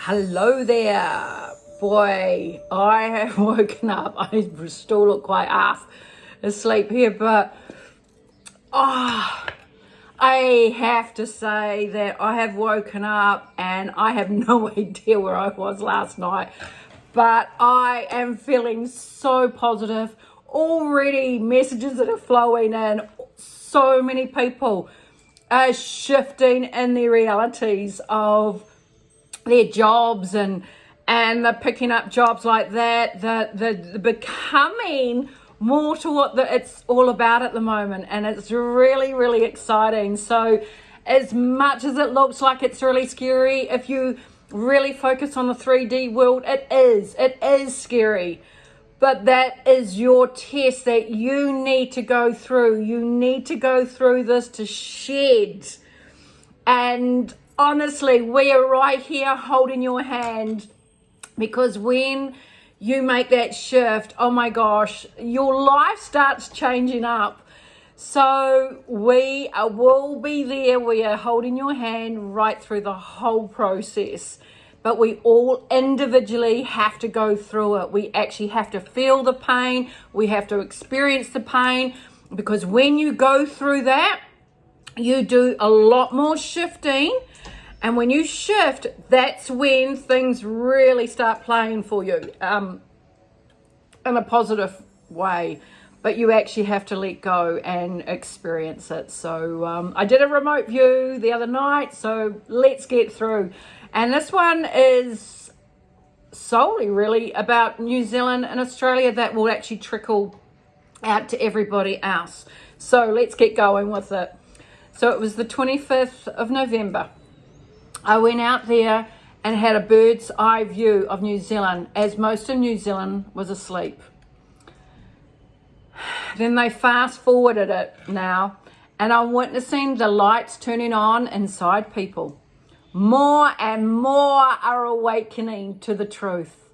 Hello there. Boy, I have woken up. I still look quite half asleep here, but I have to say that I have woken up and I have no idea where I was last night, but I am feeling so positive. Already messages that are flowing in. So many people are shifting in their realities of their jobs and they're picking up jobs like that. They're becoming more to what it's all about at the moment, and it's really, really exciting. So as much as it looks like it's really scary, if you really focus on the 3D world, it is scary. But that is your test that you need to go through. You need to go through this to shed. And honestly, we are right here holding your hand, because when you make that shift, oh my gosh, your life starts changing up. So we will be there. We are holding your hand right through the whole process. But we all individually have to go through it. We actually have to feel the pain. We have to experience the pain, because when you go through that, you do a lot more shifting. And when you shift, that's when things really start playing for you in a positive way. But you actually have to let go and experience it. So I did a remote view the other night, so let's get through. And this one is solely really about New Zealand and Australia. That will actually trickle out to everybody else. So let's get going with it. So it was the 25th of November. I went out there and had a bird's eye view of New Zealand, as most of New Zealand was asleep. Then they fast forwarded it now, and I'm witnessing the lights turning on inside people. More and more are awakening to the truth.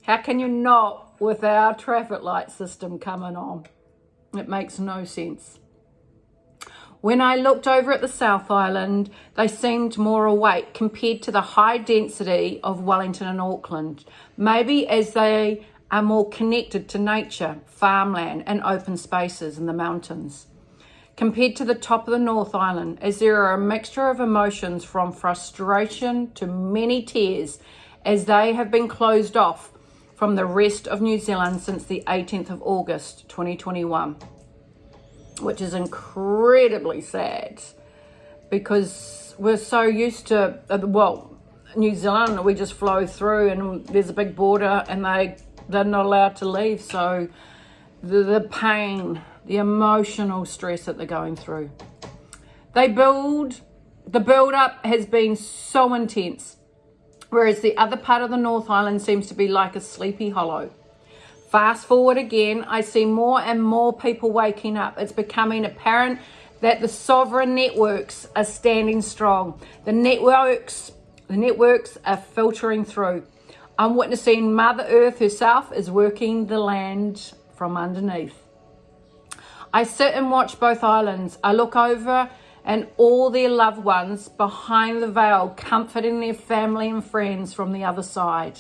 How can you not with our traffic light system coming on? It makes no sense. When I looked over at the South Island, they seemed more awake compared to the high density of Wellington and Auckland. Maybe as they are more connected to nature, farmland and open spaces in the mountains. Compared to the top of the North Island, as there are a mixture of emotions from frustration to many tears, as they have been closed off from the rest of New Zealand since the 18th of August 2021, which is incredibly sad, because we're so used to, New Zealand, we just flow through and there's a big border and they're not allowed to leave. So the pain, the emotional stress that they're going through. The build up has been so intense, whereas the other part of the North Island seems to be like a sleepy hollow. Fast forward again, I see more and more people waking up. It's becoming apparent that the sovereign networks are standing strong. The networks are filtering through. I'm witnessing Mother Earth herself is working the land from underneath. I sit and watch both islands. I look over and all their loved ones behind the veil, comforting their family and friends from the other side,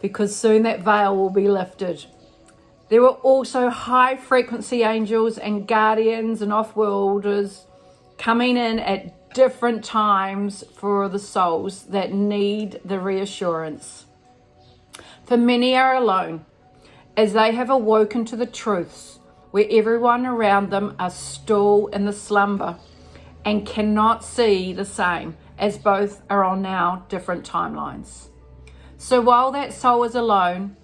because soon that veil will be lifted. There were also high frequency angels and guardians and off-worlders coming in at different times for the souls that need the reassurance. For many are alone, as they have awoken to the truths, where everyone around them are still in the slumber and cannot see the same, as both are on now different timelines. So while that soul is alone,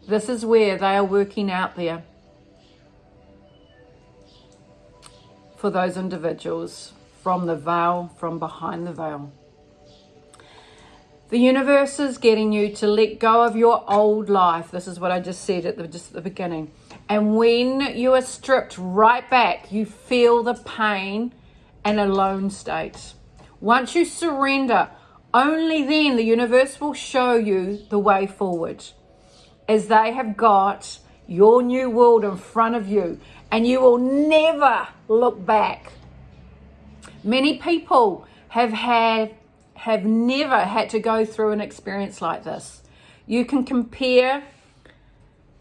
this is where they are working out there for those individuals from the veil, from behind the veil. The universe is getting you to let go of your old life. This is what I just said at the beginning. And when you are stripped right back, you feel the pain and alone state. Once you surrender, only then the universe will show you the way forward, as they have got your new world in front of you, and you will never look back. Many people have had have never had to go through an experience like this. You can compare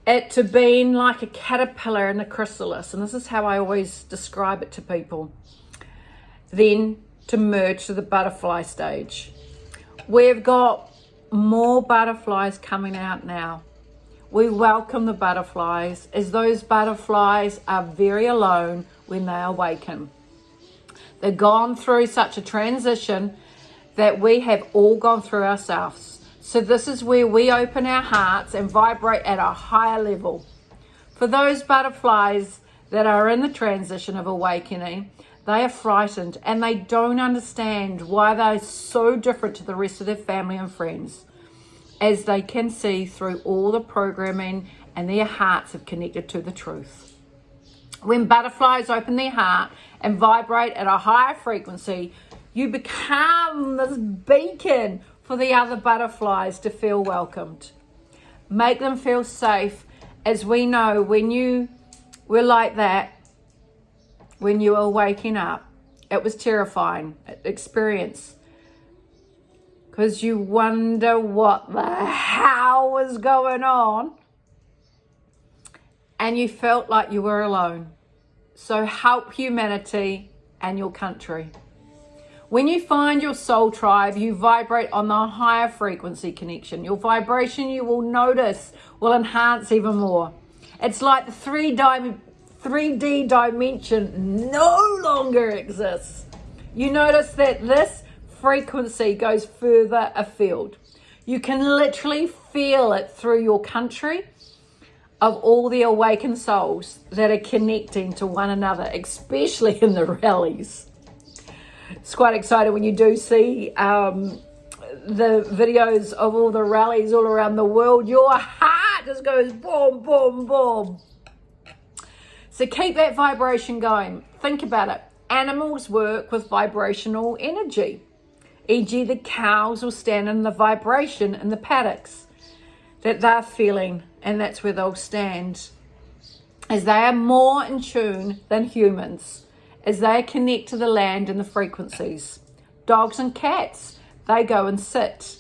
it to being like a caterpillar in a chrysalis, and this is how I always describe it to people. Then to merge to the butterfly stage. We've got more butterflies coming out now. We welcome the butterflies, as those butterflies are very alone when they awaken. They've gone through such a transition that we have all gone through ourselves. So this is where we open our hearts and vibrate at a higher level. For those butterflies that are in the transition of awakening, they are frightened and they don't understand why they're so different to the rest of their family and friends, as they can see through all the programming and their hearts have connected to the truth. When butterflies open their heart and vibrate at a higher frequency, you become this beacon for the other butterflies to feel welcomed. Make them feel safe, as we know when you were like that, when you were waking up, it was terrifying experience, because you wonder what the hell was going on, and you felt like you were alone. So help humanity and your country. When you find your soul tribe, you vibrate on the higher frequency connection. Your vibration, you will notice, will enhance even more. It's like the 3D dimension no longer exists. You notice that this frequency goes further afield. You can literally feel it through your country of all the awakened souls that are connecting to one another, especially in the rallies. It's quite exciting when you do see the videos of all the rallies all around the world. Your heart just goes boom, boom, boom. So keep that vibration going. Think about it. Animals work with vibrational energy. E.g., the cows will stand in the vibration in the paddocks that they're feeling, and that's where they'll stand, as they are more in tune than humans, as they connect to the land and the frequencies. Dogs and cats, they go and sit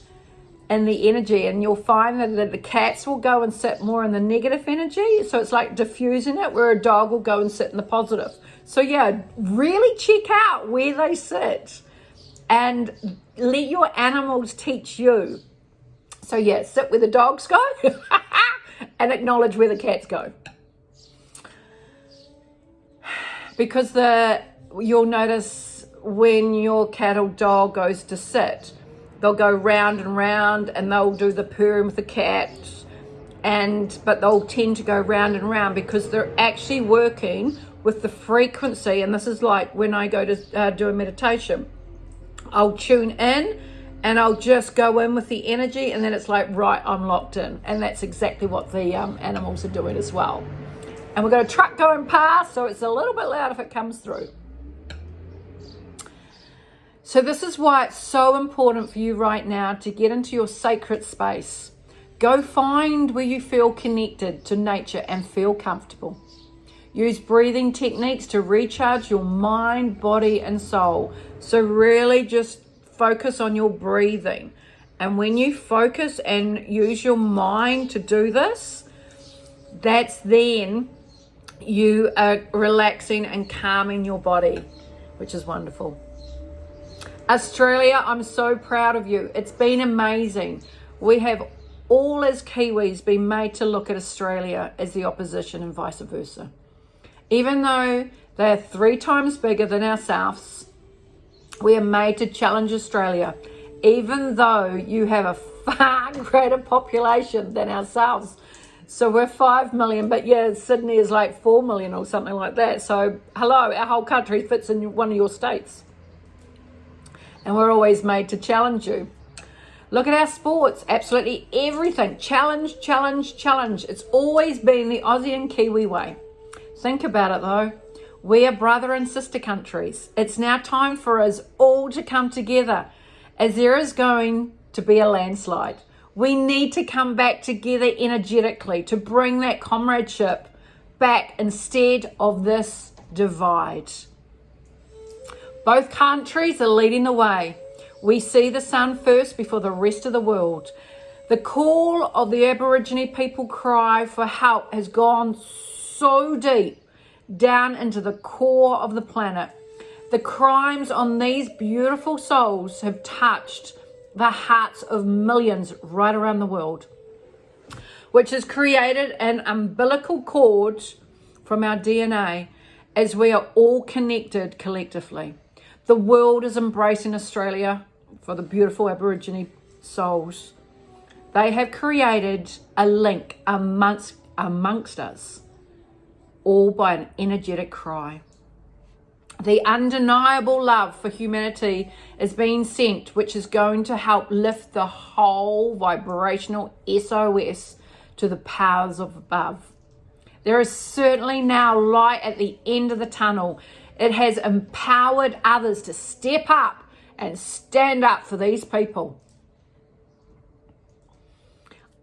in the energy, and you'll find that the cats will go and sit more in the negative energy, so it's like diffusing it, where a dog will go and sit in the positive. So yeah, really check out where they sit and let your animals teach you. So yeah, sit where the dogs go and acknowledge where the cats go. Because you'll notice when your cat or dog goes to sit, they'll go round and round and they'll do the purring with the cat, but they'll tend to go round and round because they're actually working with the frequency. And this is like when I go to do a meditation, I'll tune in and I'll just go in with the energy, and then it's like, right, I'm locked in. And that's exactly what the animals are doing as well. And we've got a truck going past, so it's a little bit loud if it comes through. So this is why it's so important for you right now to get into your sacred space. Go find where you feel connected to nature and feel comfortable. Use breathing techniques to recharge your mind, body, and soul. So really just focus on your breathing. And when you focus and use your mind to do this, that's then you are relaxing and calming your body, which is wonderful. Australia, I'm so proud of you. It's been amazing. We have all as Kiwis been made to look at Australia as the opposition and vice versa. Even though they're 3 times bigger than ourselves, we are made to challenge Australia, even though you have a far greater population than ourselves. So we're 5 million, but yeah, Sydney is like 4 million or something like that. So hello, our whole country fits in one of your states. And we're always made to challenge you. Look at our sports, absolutely everything. Challenge, challenge, challenge. It's always been the Aussie and Kiwi way. Think about it though. We are brother and sister countries. It's now time for us all to come together, as there is going to be a landslide. We need to come back together energetically to bring that comradeship back instead of this divide. Both countries are leading the way. We see the sun first before the rest of the world. The call of the Aborigine people cry for help has gone so deep down into the core of the planet. The crimes on these beautiful souls have touched the hearts of millions right around the world, which has created an umbilical cord from our DNA as we are all connected collectively. The world is embracing Australia for the beautiful Aborigine souls. They have created a link amongst us, all by an energetic cry. The undeniable love for humanity is being sent, which is going to help lift the whole vibrational SOS to the powers of above. There is certainly now light at the end of the tunnel. It has empowered others to step up and stand up for these people.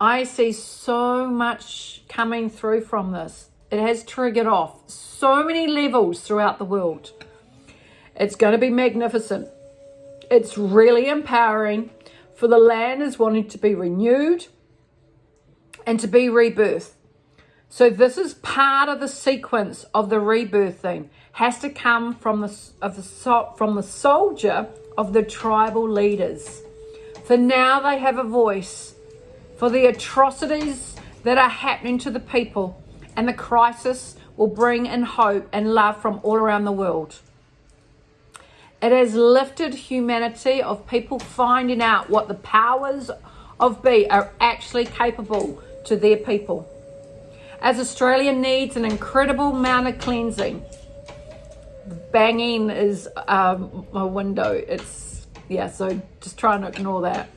I see so much coming through from this. It has triggered off so many levels throughout the world. It's going to be magnificent. It's really empowering, for the land is wanting to be renewed and to be rebirthed. So this is part of the sequence of the rebirthing. Has to come from the soldier of the tribal leaders. For now they have a voice for the atrocities that are happening to the people, and the crisis will bring in hope and love from all around the world. It has lifted humanity of people finding out what the powers of be are actually capable to their people. As Australia needs an incredible amount of cleansing. The banging is my window. So just try and ignore that.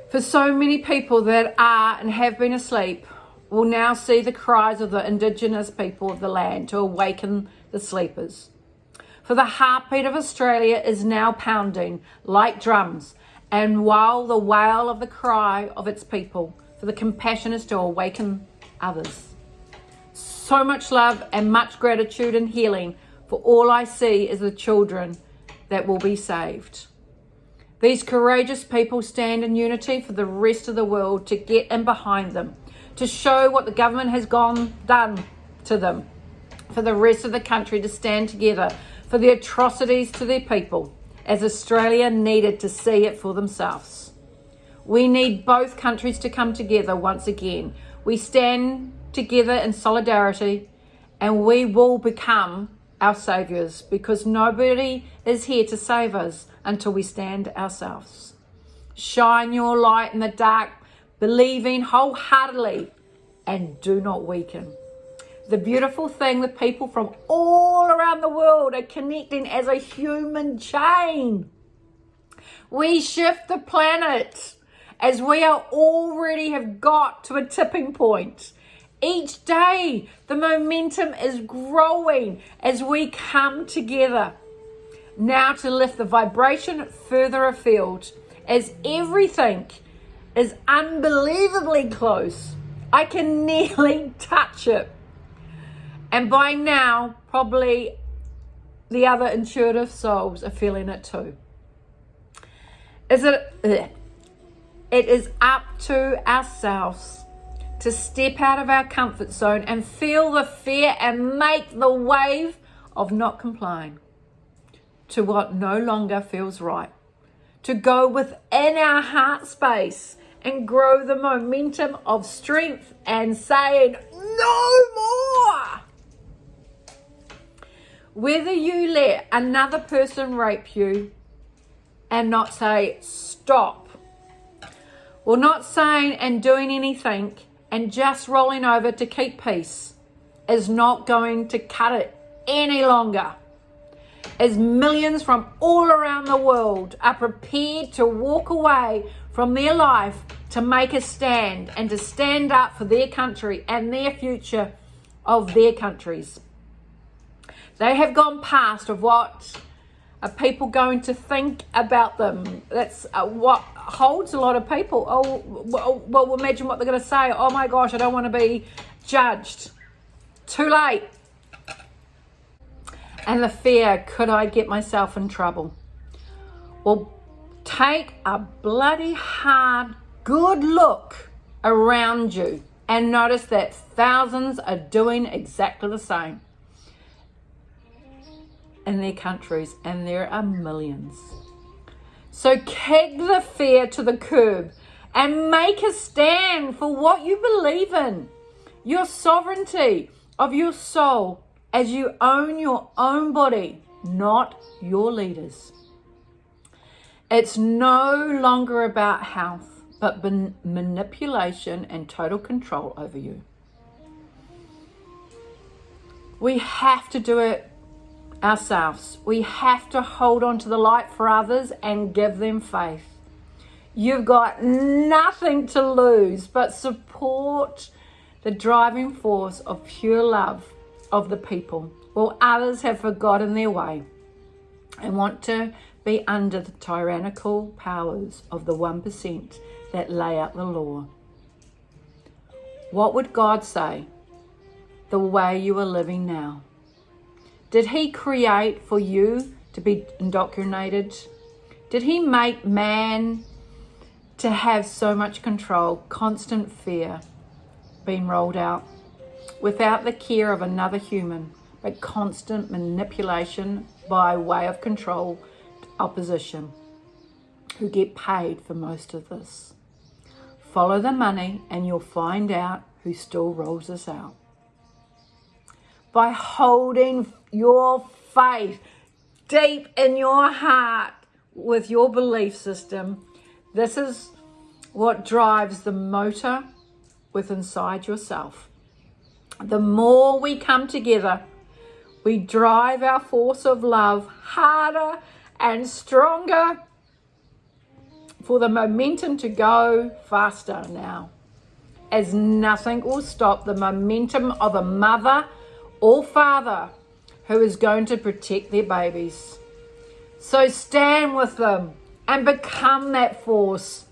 For so many people that are and have been asleep will now see the cries of the Indigenous people of the land to awaken the sleepers. For the heartbeat of Australia is now pounding like drums, and while the wail of the cry of its people for the compassion is to awaken others. So much love and much gratitude and healing, for all I see is the children that will be saved. These courageous people stand in unity for the rest of the world to get in behind them, to show what the government has done to them, for the rest of the country to stand together for the atrocities to their people, as Australia needed to see it for themselves. We need both countries to come together once again. We stand together in solidarity, and we will become our saviours, because nobody is here to save us until we stand ourselves. Shine your light in the dark, believing wholeheartedly, and do not weaken. The beautiful thing, the people from all around the world are connecting as a human chain. We shift the planet as we are already have got to a tipping point. Each day, the momentum is growing as we come together. Now to lift the vibration further afield, as everything is unbelievably close. I can nearly touch it. And by now, probably the other intuitive souls are feeling it too. It is up to ourselves to step out of our comfort zone and feel the fear and make the wave of not complying to what no longer feels right. To go within our heart space and grow the momentum of strength and saying, no more. Whether you let another person rape you and not say stop, or not saying and doing anything and just rolling over to keep peace, is not going to cut it any longer. As millions from all around the world are prepared to walk away from their life to make a stand and to stand up for their country and their future of their countries. They have gone past of what are people going to think about them. That's what holds a lot of people. Well, imagine what they're going to say. Oh my gosh, I don't want to be judged. Too late. And the fear, could I get myself in trouble? Well, take a bloody hard, good look around you and notice that thousands are doing exactly the same in their countries, and there are millions. So kick the fear to the curb and make a stand for what you believe in, your sovereignty of your soul, as you own your own body, not your leaders. It's no longer about health, but manipulation and total control over you. We have to do it ourselves. We have to hold on to the light for others and give them faith. You've got nothing to lose but support the driving force of pure love of the people, while others have forgotten their way and want to be under the tyrannical powers of the 1% that lay out the law. What would God say the way you are living now? Did he create for you to be indoctrinated? Did he make man to have so much control, constant fear being rolled out, without the care of another human, but constant manipulation by way of control, opposition, who get paid for most of this? Follow the money and you'll find out who still rolls this out. By holding your faith deep in your heart with your belief system, this is what drives the motor within inside yourself. The more we come together, we drive our force of love harder and stronger for the momentum to go faster now, as nothing will stop the momentum of a mother or father who is going to protect their babies. So stand with them and become that force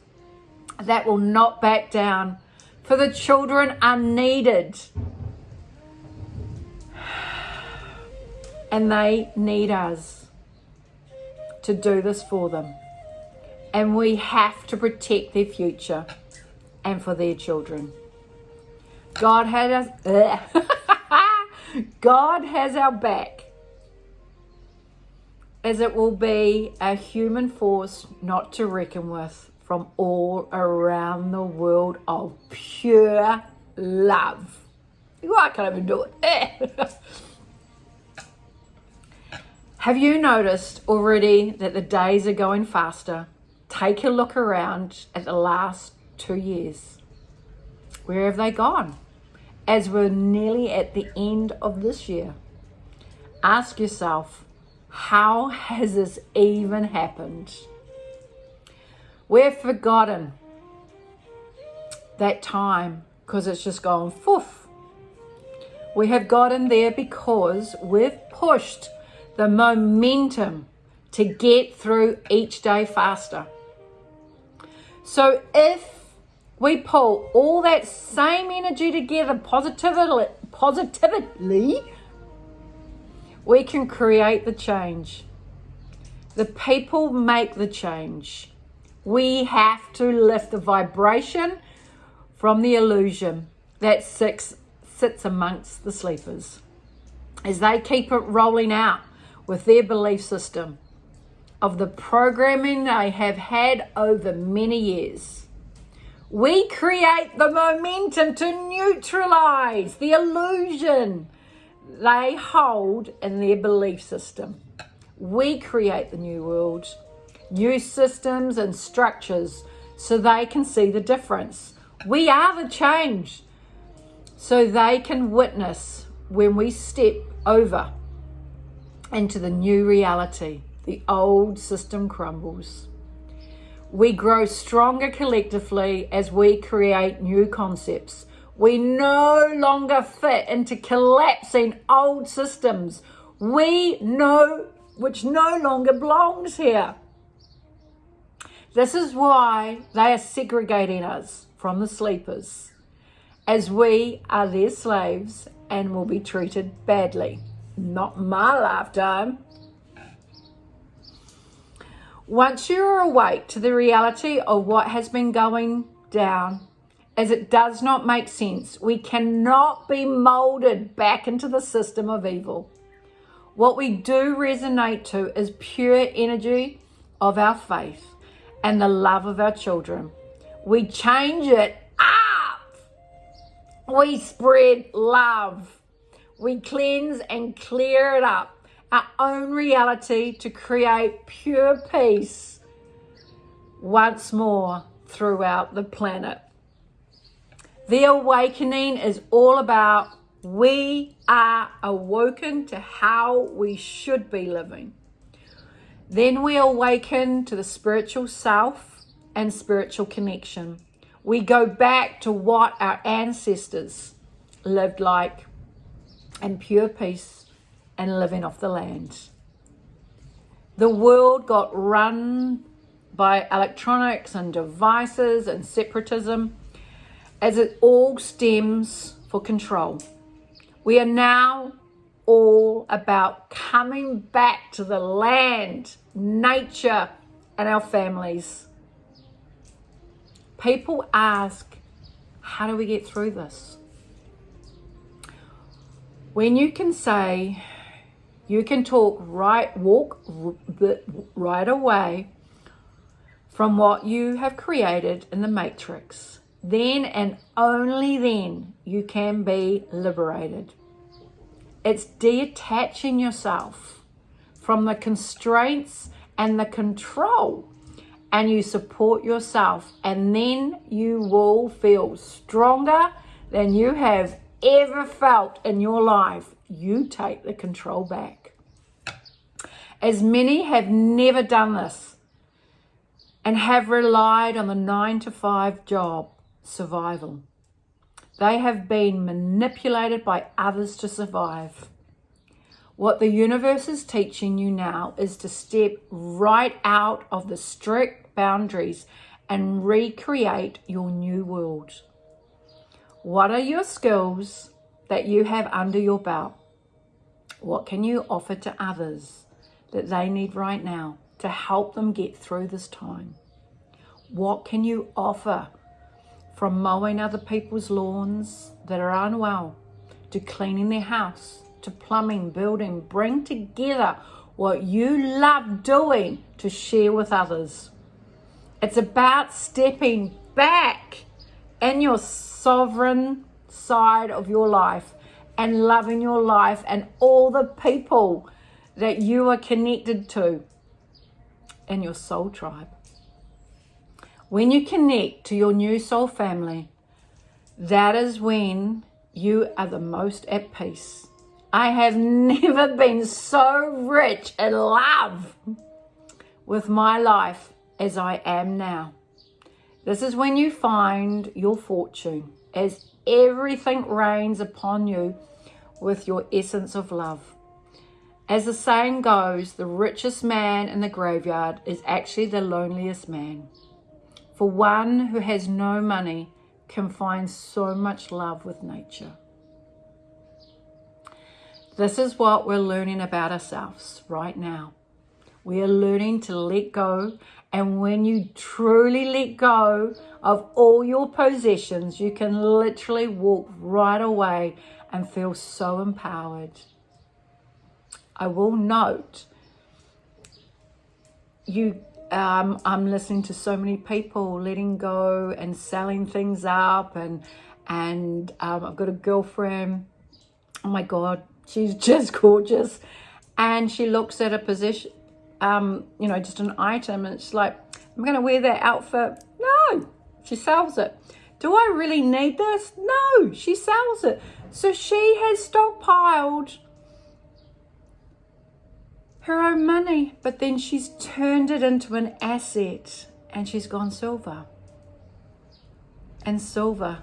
that will not back down, for the children are needed and they need us to do this for them, and we have to protect their future and for their children. God has God has our back, as it will be a human force not to reckon with from all around the world of pure love. I can't even do it. Have you noticed already that the days are going faster? Take a look around at the last 2 years. Where have they gone? As we're nearly at the end of this year, ask yourself, how has this even happened? We've forgotten that time because it's just gone poof. We have gotten there because we've pushed the momentum to get through each day faster. So if we pull all that same energy together positively, we can create the change. The people make the change. We have to lift the vibration from the illusion that sits amongst the sleepers, as they keep it rolling out with their belief system of the programming they have had over many years. We create the momentum to neutralize the illusion they hold in their belief system. We create the new world, new systems and structures so they can see the difference. We are the change so they can witness when we step over into the new reality. The old system crumbles. We grow stronger collectively as we create new concepts. We no longer fit into collapsing old systems. We know which no longer belongs here. This is why they are segregating us from the sleepers, as we are their slaves and will be treated badly. Not my lifetime. Once you're awake to the reality of what has been going down, as it does not make sense, we cannot be molded back into the system of evil. What we do resonate to is pure energy of our faith and the love of our children. We change it up. We spread love. We cleanse and clear it up. Our own reality to create pure peace once more throughout the planet. The awakening is all about we are awoken to how we should be living. Then we awaken to the spiritual self and spiritual connection. We go back to what our ancestors lived like in pure peace and living off the land. The world got run by electronics and devices and separatism as it all stems for control. We are now all about coming back to the land, nature, and our families. People ask, how do we get through this? When you can say, you can walk right away from what you have created in the matrix, then and only then you can be liberated. It's detaching yourself from the constraints and the control, and you support yourself, and then you will feel stronger than you have ever felt in your life. You take the control back. As many have never done this and have relied on the 9-to-5 job survival. They have been manipulated by others to survive. What the universe is teaching you now is to step right out of the strict boundaries and recreate your new world. What are your skills that you have under your belt? What can you offer to others that they need right now to help them get through this time? What can you offer, from mowing other people's lawns that are unwell, to cleaning their house, to plumbing, building? Bring together what you love doing to share with others. It's about stepping back in your sovereign side of your life and loving your life and all the people that you are connected to in your soul tribe. When you connect to your new soul family, that is when you are the most at peace. I have never been so rich in love with my life as I am now. This is when you find your fortune, as everything rains upon you with your essence of love. As the saying goes, the richest man in the graveyard is actually the loneliest man. For one who has no money can find so much love with nature. This is what we're learning about ourselves right now. We are learning to let go, and when you truly let go of all your possessions, you can literally walk right away and feel so empowered. I will note, I'm listening to so many people letting go and selling things up, and I've got a girlfriend, oh my God, she's just gorgeous, and she looks at a position, just an item, and it's like, I'm going to wear that outfit. No, she sells it. Do I really need this? No, she sells it. So she has stockpiled her own money, but then she's turned it into an asset, and she's gone silver. And silver,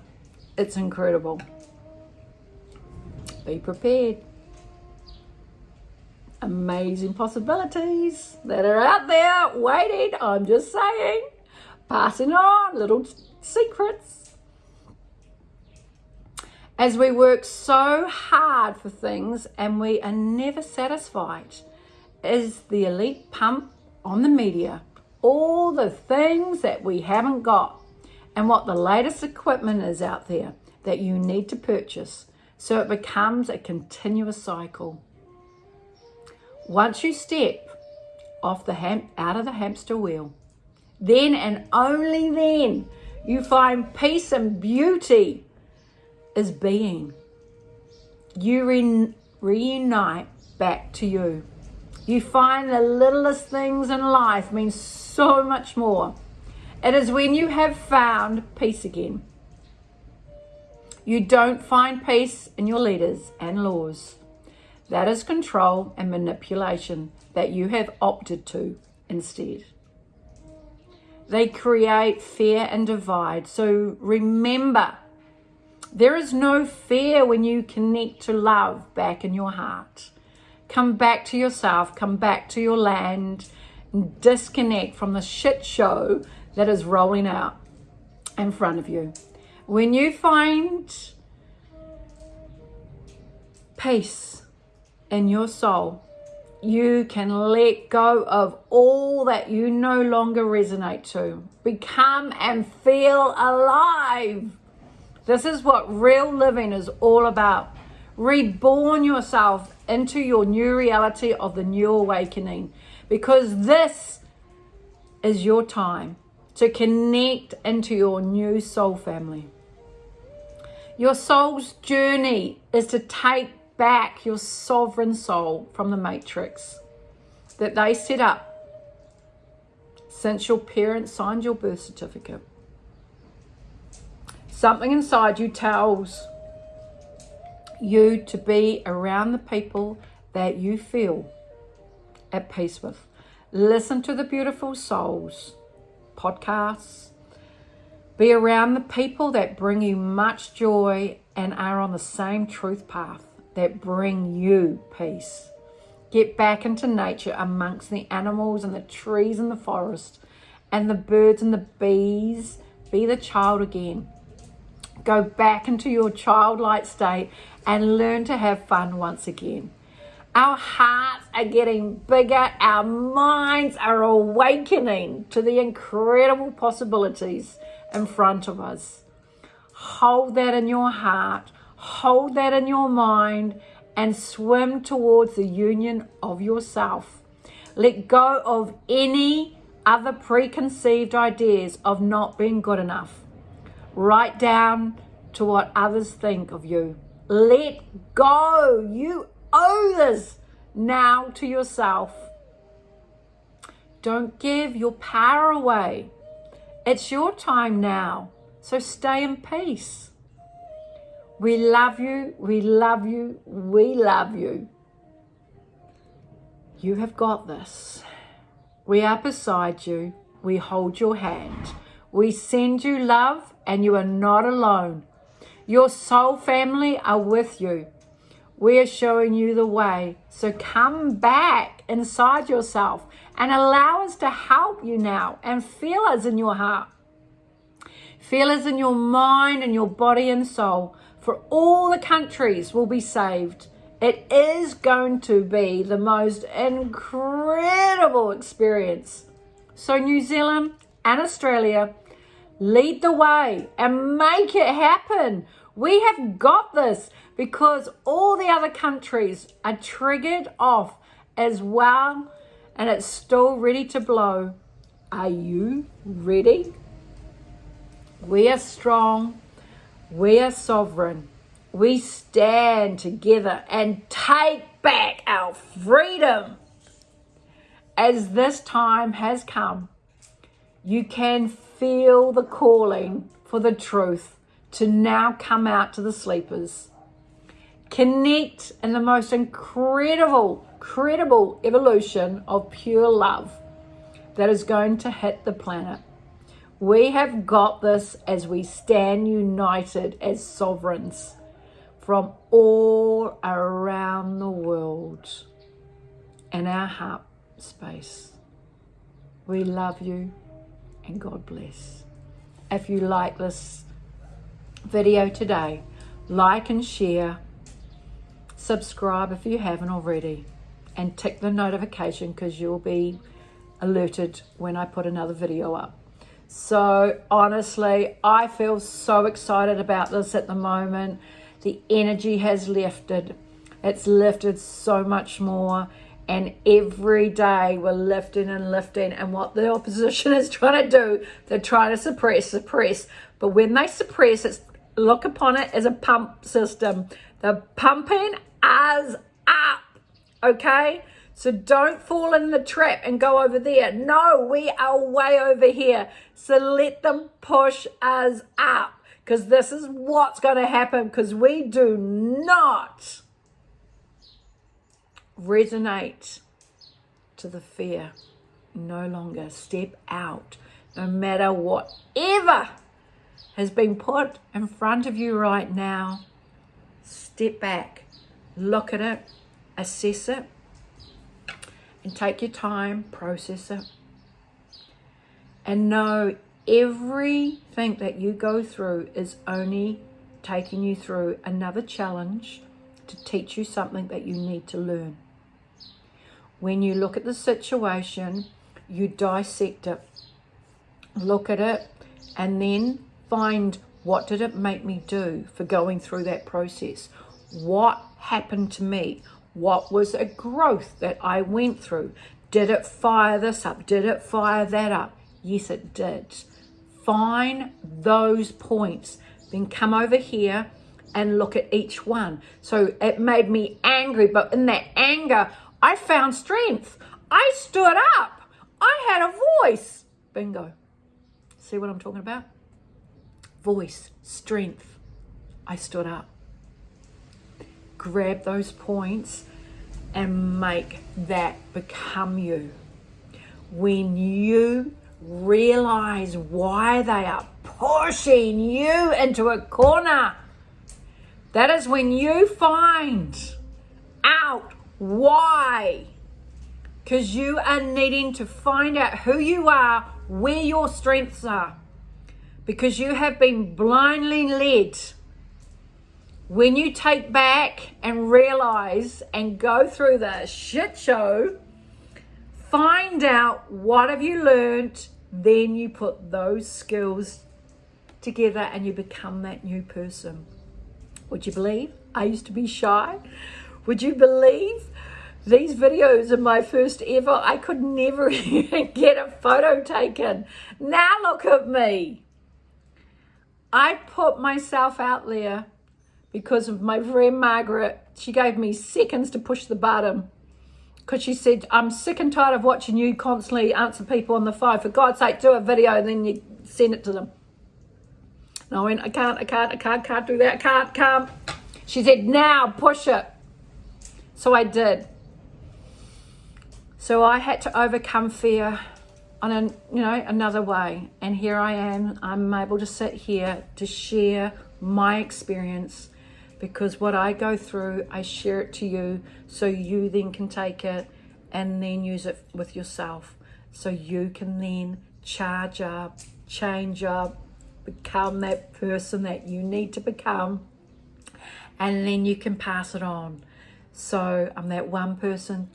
it's incredible. Be prepared. Amazing possibilities that are out there waiting. I'm just saying, passing on little secrets. As we work so hard for things and we are never satisfied, is the elite pump on the media all the things that we haven't got and what the latest equipment is out there that you need to purchase, so it becomes a continuous cycle. Once you step off out of the hamster wheel, then and only then you find peace and beauty is being. You reunite back to you. You find the littlest things in life mean so much more. It is when you have found peace again. You don't find peace in your leaders and laws. That is control and manipulation that you have opted to instead. They create fear and divide. So remember, there is no fear when you connect to love back in your heart. Come back to yourself, come back to your land, and disconnect from the shit show that is rolling out in front of you. When you find peace in your soul, you can let go of all that you no longer resonate to. Become and feel alive. This is what real living is all about. Reborn yourself into your new reality of the new awakening, because this is your time to connect into your new soul family. Your soul's journey is to take back your sovereign soul from the matrix that they set up since your parents signed your birth certificate. Something inside you tells you to be around the people that you feel at peace with. Listen to the Beautiful Souls podcasts. Be around the people that bring you much joy and are on the same truth path that bring you peace. Get back into nature amongst the animals and the trees and the forest and the birds and the bees. Be the child again. Go back into your childlike state and learn to have fun once again. Our hearts are getting bigger. Our minds are awakening to the incredible possibilities in front of us. Hold that in your heart. Hold that in your mind and swim towards the union of yourself. Let go of any other preconceived ideas of not being good enough. Right down to what others think of you. Let go. You owe this now to yourself. Don't give your power away. It's your time now. So stay in peace. We love you. We love you. We love you. You have got this. We are beside you. We hold your hand. We send you love, and you are not alone. Your soul family are with you. We are showing you the way. So come back inside yourself and allow us to help you now, and feel us in your heart. Feel us in your mind and your body and soul. For all the countries will be saved. It is going to be the most incredible experience. So New Zealand and Australia, lead the way and make it happen. We have got this, because all the other countries are triggered off as well, and it's still ready to blow. Are you ready? We are strong. We are sovereign. We stand together and take back our freedom. As this time has come, you can feel the calling for the truth to now come out to the sleepers. Connect in the most incredible evolution of pure love that is going to hit the planet. We have got this as we stand united as sovereigns from all around the world in our heart space. We love you and God bless. If you like this video today, like and share, subscribe if you haven't already, and tick the notification, because you'll be alerted when I put another video up. So honestly, I feel so excited about this at the moment. The energy has lifted. It's lifted so much more. And every day we're lifting and lifting. And what the opposition is trying to do, they're trying to suppress. But when they suppress, look upon it as a pump system. They're pumping us up, okay? So don't fall in the trap and go over there. No, we are way over here. So let them push us up, because this is what's going to happen, because we do not resonate to the fear. No longer. Step out. No matter whatever has been put in front of you right now, step back, look at it, assess it, and take your time, process it. And know everything that you go through is only taking you through another challenge to teach you something that you need to learn. When you look at the situation, you dissect it, look at it, and then find, what did it make me do for going through that process? What happened to me? What was a growth that I went through? Did it fire this up? Did it fire that up? Yes, it did. Find those points. Then come over here and look at each one. So it made me angry, but in that anger, I found strength. I stood up. I had a voice. Bingo. See what I'm talking about? Voice, strength. I stood up. Grab those points and make that become you. When you realize why they are pushing you into a corner, that is when you find out why. Because you are needing to find out who you are, where your strengths are. Because you have been blindly led. When you take back and realize and go through the shit show, find out what have you learned, then you put those skills together and you become that new person. Would you believe I used to be shy? Would you believe these videos are my first ever? I could never even get a photo taken. Now look at me. I put myself out there because of my friend Margaret. She gave me seconds to push the button, because she said, I'm sick and tired of watching you constantly answer people on the phone. For God's sake, do a video and then you send it to them. And I went, I can't do that, can't. She said, now push it. So I did. So I had to overcome fear on another way. And here I am. I'm able to sit here to share my experience, because what I go through, I share it to you, so you then can take it and then use it with yourself, so you can then charge up, change up, become that person that you need to become, and then you can pass it on. So I'm that one person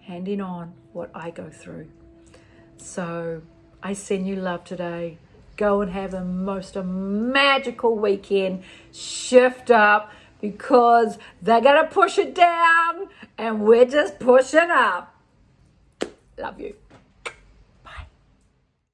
handing on what I go through. So I send you love today. Go and have a most magical weekend. Shift up, because they're going to push it down and we're just pushing up. Love you.